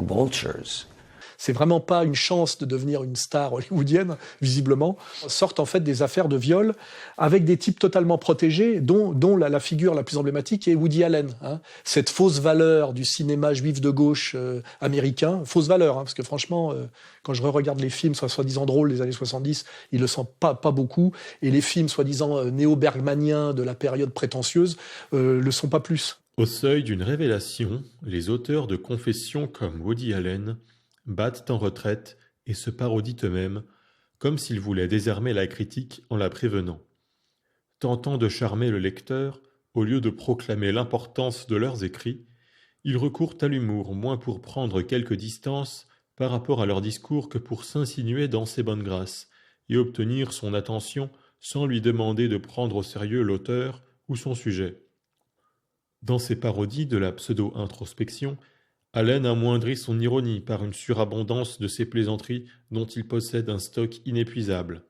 vultures. C'est vraiment pas une chance de devenir une star hollywoodienne, visiblement. Sortent en fait des affaires de viol avec des types totalement protégés, dont la figure la plus emblématique est Woody Allen. Cette fausse valeur du cinéma juif de gauche américain, fausse valeur, parce que franchement, quand je regarde les films soi-disant drôles des années 70, ils le sentent pas beaucoup, et les films soi-disant néo-bergmaniens de la période prétentieuse le sont pas plus. Au seuil d'une révélation, les auteurs de confessions comme Woody Allen battent en retraite et se parodient eux-mêmes, comme s'ils voulaient désarmer la critique en la prévenant. Tentant de charmer le lecteur, au lieu de proclamer l'importance de leurs écrits, ils recourent à l'humour moins pour prendre quelques distances par rapport à leur discours que pour s'insinuer dans ses bonnes grâces et obtenir son attention sans lui demander de prendre au sérieux l'auteur ou son sujet. Dans ses parodies de la pseudo-introspection, Allen amoindrit son ironie par une surabondance de ses plaisanteries dont il possède un stock inépuisable.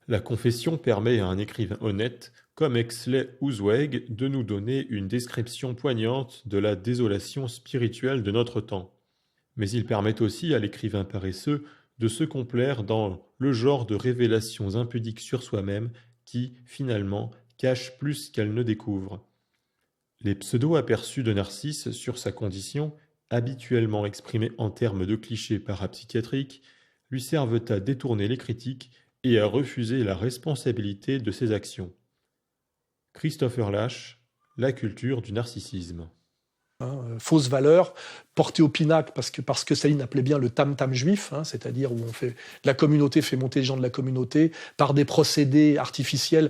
La confession permet à un écrivain honnête, comme Exley ou Zweig, de nous donner une description poignante de la désolation spirituelle de notre temps. Mais il permet aussi à l'écrivain paresseux de se complaire dans le genre de révélations impudiques sur soi-même qui, finalement, cachent plus qu'elles ne découvrent. Les pseudo-aperçus de Narcisse sur sa condition, habituellement exprimés en termes de clichés parapsychiatriques, lui servent à détourner les critiques et à refuser la responsabilité de ses actions. Christopher Lasch, La culture du narcissisme. Fausse valeur, portée au pinacle parce que Staline appelait bien le tam-tam juif, c'est-à-dire où la communauté fait monter les gens de la communauté par des procédés artificiels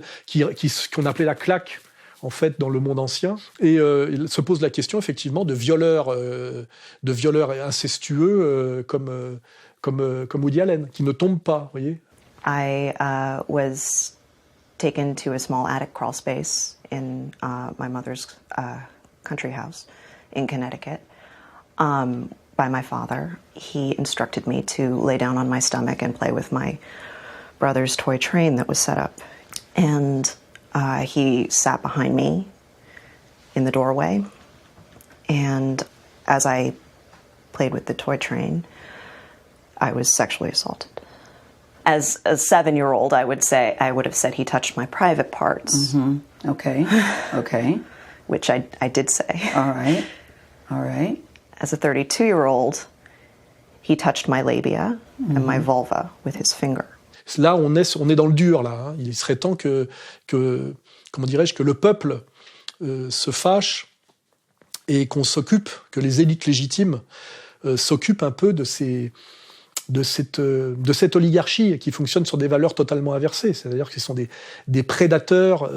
qu'on appelait la claque, en fait, dans le monde ancien. Et il se pose la question, effectivement, de violeurs incestueux comme Woody Allen, qui ne tombent pas, vous voyez. I was taken to a small attic crawl space in my mother's country house in Connecticut by my father. He instructed me to lay down on my stomach and play with my brother's toy train that was set up. And he sat behind me in the doorway, and as I played with the toy train, I was sexually assaulted. As a 7-year-old, I would have said he touched my private parts. Mm-hmm. Okay. Which I did say. All right. As a 32-year-old, he touched my labia and my vulva with his finger. Là, on est dans le dur, là. Il serait temps que le peuple se fâche et qu'on s'occupe, que les élites légitimes s'occupent un peu de cette oligarchie qui fonctionne sur des valeurs totalement inversées. C'est-à-dire qu'ils sont des prédateurs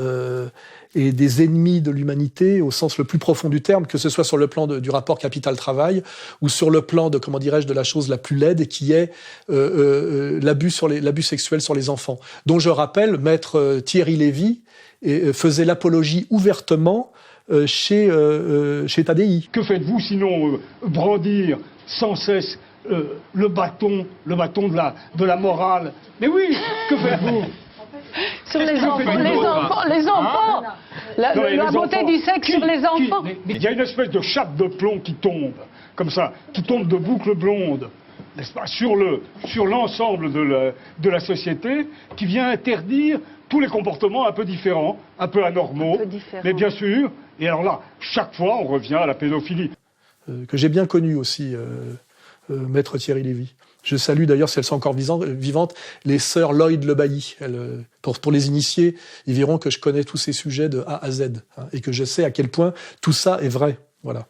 et des ennemis de l'humanité au sens le plus profond du terme, que ce soit sur le plan du rapport capital-travail ou sur le plan de la chose la plus laide, et qui est l'abus sexuel sur les enfants, dont je rappelle, maître Thierry Lévy faisait l'apologie ouvertement chez Tadi. Que faites-vous sinon brandir sans cesse le bâton de la morale? Mais oui, que faites-vous? Sur les enfants, la beauté du sexe sur les enfants. Il y a une espèce de chape de plomb qui tombe, comme ça, qui tombe de boucles blondes, n'est-ce pas, sur l'ensemble de la société, qui vient interdire tous les comportements un peu différents, un peu anormaux, mais bien sûr, et alors là, chaque fois, on revient à la pédophilie. Que j'ai bien connu aussi, maître Thierry Lévy. Je salue d'ailleurs, si elles sont encore vivantes, les sœurs Lloyd Le Bailly. Pour les initiés, ils verront que je connais tous ces sujets de A à Z, et que je sais à quel point tout ça est vrai. Voilà.